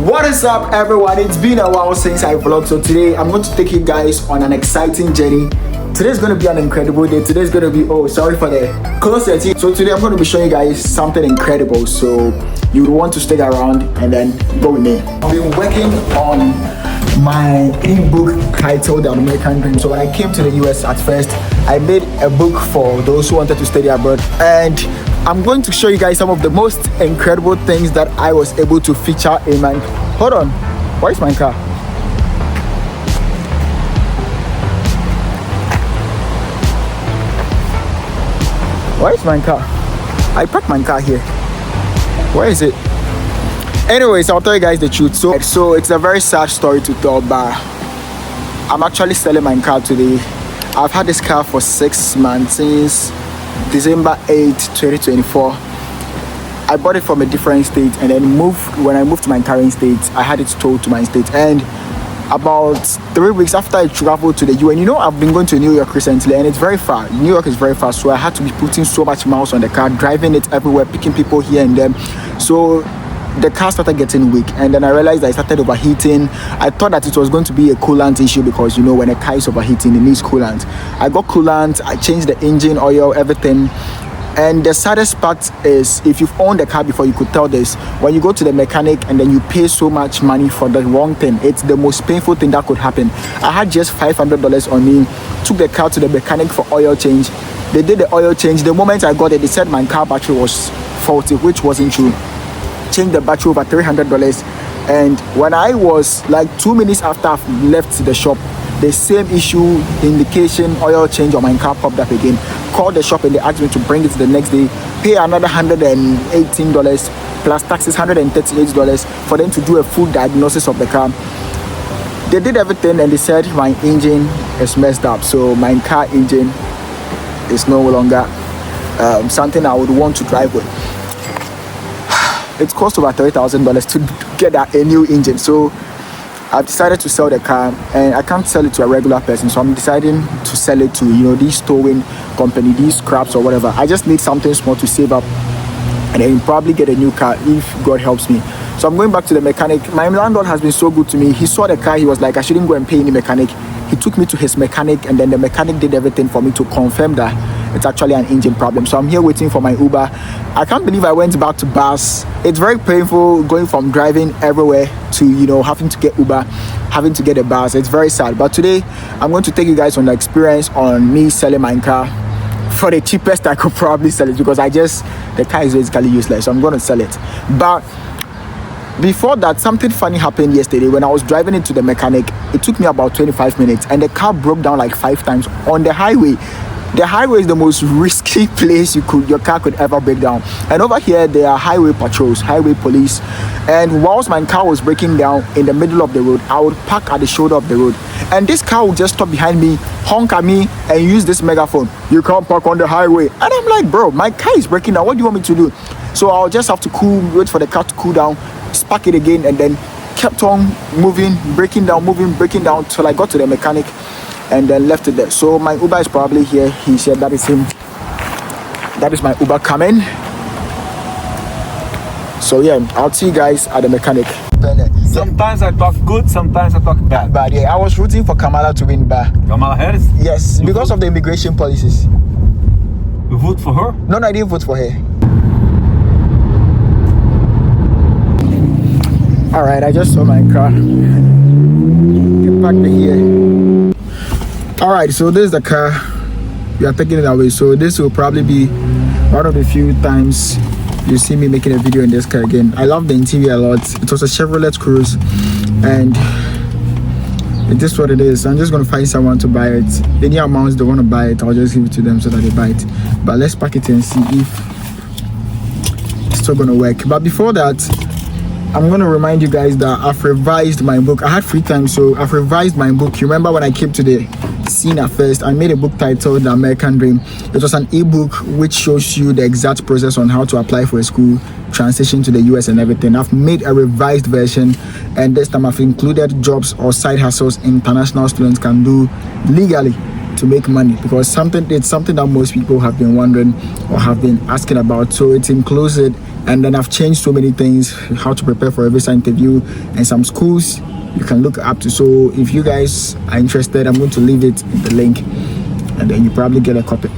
What is up, everyone? It's been a while since I vlogged, so today I'm going to take you guys on an exciting journey. Today's going to be an incredible day. Today's going to be, sorry for the closer team. So today I'm going to be showing you guys something incredible, so you would want to stick around and then go with me. I've been working on my ebook titled The American Dream. So when I came to the US at first, I made a book for those who wanted to study abroad, and I'm going to show you guys some of the most incredible things that I was able to feature in my... Hold on, where's my car? Where's my car? I parked my car here. Where is it? Anyways, I'll tell you guys the truth. So it's a very sad story to tell, but I'm actually selling my car today. I've had this car for 6 months, since December 8, 2024. I bought it from a different state, and then when I moved to my current state, I had it towed to my state. And about 3 weeks after I traveled to the UN, I've been going to New York recently, and it's very far. New York is very far, so I had to be putting so much miles on the car, driving it everywhere, picking people here and there. So the car started getting weak, and then I realized I started overheating. I thought that it was going to be a coolant issue because when a car is overheating, it needs coolant. I got coolant, I changed the engine oil, everything. And the saddest part is, if you've owned the car before, you could tell this: when you go to the mechanic and then you pay so much money for the wrong thing, it's the most painful thing that could happen. I had just $500 on me, took the car to the mechanic for oil change. They did the oil change. The moment I got it, they said my car battery was faulty, which wasn't true. Changed the battery over $300, and when I was like 2 minutes after I've left the shop, the same issue, indication, oil change on my car popped up again. Called the shop and they asked me to bring it the next day, pay another $118 plus taxes, $138 for them to do a full diagnosis of the car. They did everything and they said my engine is messed up, so my car engine is no longer something I would want to drive with. It cost over $30,000 to get a new engine, so I've decided to sell the car, and I can't sell it to a regular person, so I'm deciding to sell it to these towing company, these scraps or whatever. I just need something small to save up, and then probably get a new car if God helps me. So I'm going back to the mechanic. My landlord has been so good to me. He saw the car, he was like, I shouldn't go and pay any mechanic. He took me to his mechanic, and then the mechanic did everything for me to confirm that it's actually an engine problem. So I'm here waiting for my Uber. I can't believe I went back to bus. It's very painful going from driving everywhere to having to get Uber, having to get a bus. It's very sad. But today I'm going to take you guys on the experience on me selling my car for the cheapest I could probably sell it, because the car is basically useless, so I'm going to sell it. But before that, something funny happened yesterday. When I was driving it to the mechanic, it took me about 25 minutes, and the car broke down like 5 times on the highway. The highway is the most risky place your car could ever break down. And over here, there are highway patrols, highway police. And whilst my car was breaking down in the middle of the road, I would park at the shoulder of the road. And this car would just stop behind me, honk at me, and use this megaphone. You can't park on the highway. And I'm like, bro, my car is breaking down. What do you want me to do? So I'll just have to wait for the car to cool down, spark it again, and then kept on moving, breaking down till I got to the mechanic, and then left it there. So my Uber is probably here. He said that is him. That is my Uber coming. So yeah, I'll see you guys at the mechanic. Sometimes I talk good, sometimes I talk bad. But yeah, I was rooting for Kamala to win, but Kamala Harris? Yes, because of the immigration policies. You vote for her? No, I didn't vote for her. Alright, I just saw my car. Get parked here. Alright, so this is the car. We are taking it away. So this will probably be one of the few times you see me making a video in this car again. I love the interior a lot. It was a Chevrolet Cruze, and it is what it is. I'm just going to find someone to buy it. Any amounts they want to buy it, I'll just give it to them so that they buy it. But let's pack it and see if it's still going to work. But before that, I'm going to remind you guys that I've revised my book. I had free time, so I've revised my book. You remember when I came to the scene at first, I made a book titled The American Dream. It was an ebook which shows you the exact process on how to apply for a school, transition to the US and everything. I've made a revised version, and this time I've included jobs or side hustles international students can do legally to make money, because it's something that most people have been wondering or have been asking about. So it includes And then I've changed so many things, how to prepare for a visa interview, and some schools you can look up to. So if you guys are interested, I'm going to leave it in the link, and then you probably get a copy.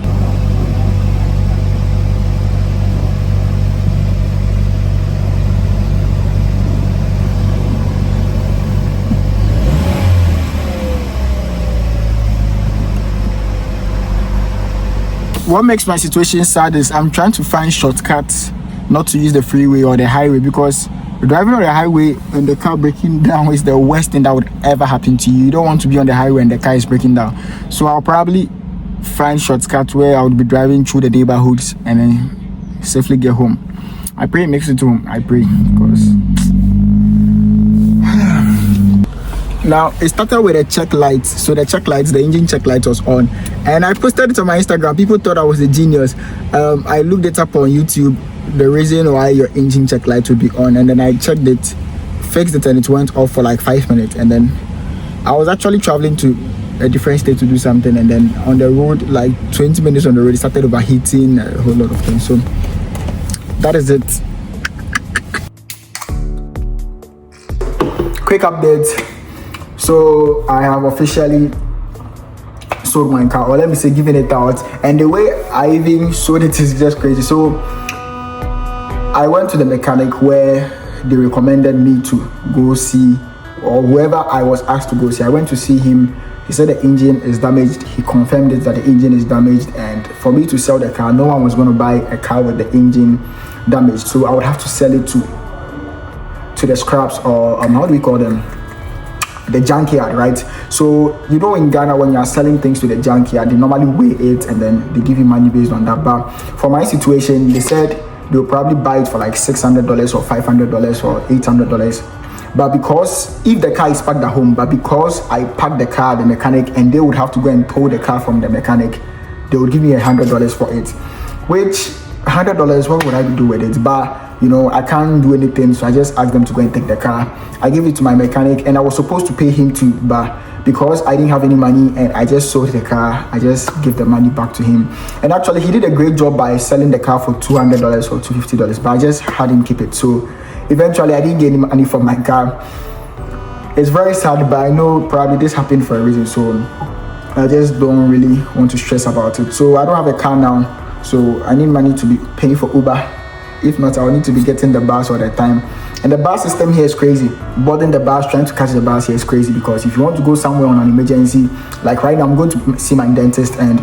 What makes my situation sad is I'm trying to find shortcuts, not to use the freeway or the highway, because driving on the highway and the car breaking down is the worst thing that would ever happen to you. You don't want to be on the highway and the car is breaking down. So I'll probably find shortcuts where I would be driving through the neighborhoods and then safely get home. I pray it makes it home. I pray, because now it started with a check light. So the check lights, the engine check light was on, and I posted it on my Instagram. People thought I was a genius. I looked it up on YouTube, the reason why your engine check light would be on, and then I checked it, fixed it, and it went off for like 5 minutes. And then I was actually traveling to a different state to do something, and then on the road, like 20 minutes on the road, it started overheating, a whole lot of things. So that is it. Quick update. So I have officially sold my car, or let me say given it out, and the way I even sold it is just crazy. So I went to the mechanic where they recommended me to go see, or whoever I was asked to go see. I went to see him. He said the engine is damaged. He confirmed it that the engine is damaged, and for me to sell the car, no one was going to buy a car with the engine damaged, so I would have to sell it to the scraps, or how do we call them, the junkyard, right? So you know, in Ghana, when you are selling things to the junkyard, they normally weigh it and then they give you money based on that. But for my situation, they said they'll probably buy it for like $600 or $500 or $800. But because if the car is parked at home, but because I parked the car at the mechanic and they would have to go and tow the car from the mechanic, they would give me $100 for it. Which $100, what would I do with it? But you know, I can't do anything, so I just asked them to go and take the car. I gave it to my mechanic, and I was supposed to pay him too, but because I didn't have any money and I just sold the car, I just gave the money back to him. And actually, he did a great job by selling the car for $200 or $250, but I just had him keep it. So eventually, I didn't get any money from my car. It's very sad, but I know probably this happened for a reason, so I just don't really want to stress about it. So I don't have a car now, so I need money to be paying for Uber. If not, I'll need to be getting the bus all the time. And the bus system here is crazy. Boarding the bus, trying to catch the bus here is crazy, because if you want to go somewhere on an emergency, like right now, I'm going to see my dentist and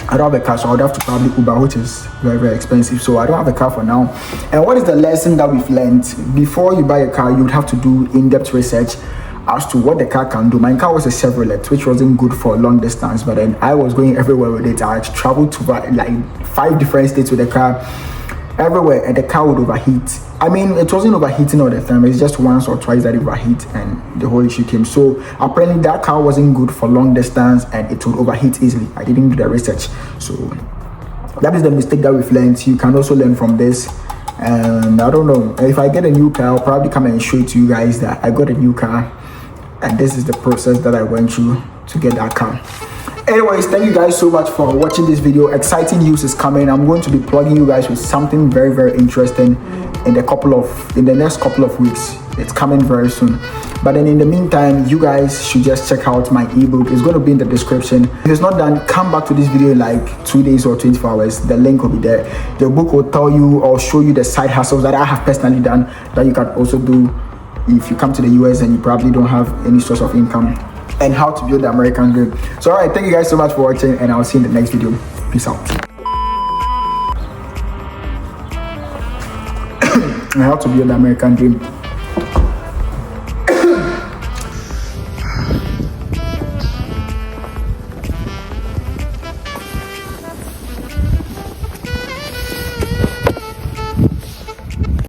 I don't have a car, so I would have to probably Uber, which is very, very expensive. So I don't have a car for now. And what is the lesson that we've learned? Before you buy a car, you would have to do in-depth research as to what the car can do. My car was a Chevrolet, which wasn't good for long distance, but then I was going everywhere with it. I traveled to like 5 different states with the car. Everywhere, and the car would overheat. I mean, it wasn't overheating all the time, it's just once or twice that it overheat and the whole issue came. So apparently that car wasn't good for long distance and it would overheat easily. I didn't do the research, so that is the mistake that we've learned. You can also learn from this. And I don't know, if I get a new car, I'll probably come and show it to you guys that I got a new car and this is the process that I went through to get that car. Anyways, thank you guys so much for watching this video. Exciting news is coming. I'm going to be plugging you guys with something very, very interesting in the next couple of weeks. It's coming very soon. But then in the meantime, you guys should just check out my ebook. It's going to be in the description. If it's not done, come back to this video in like 2 days or 24 hours. The link will be there. The book will tell you or show you the side hustles that I have personally done that you can also do if you come to the US and you probably don't have any source of income, and how to build the American dream. So alright, thank you guys so much for watching, and I'll see you in the next video. Peace out. And how to build the American dream.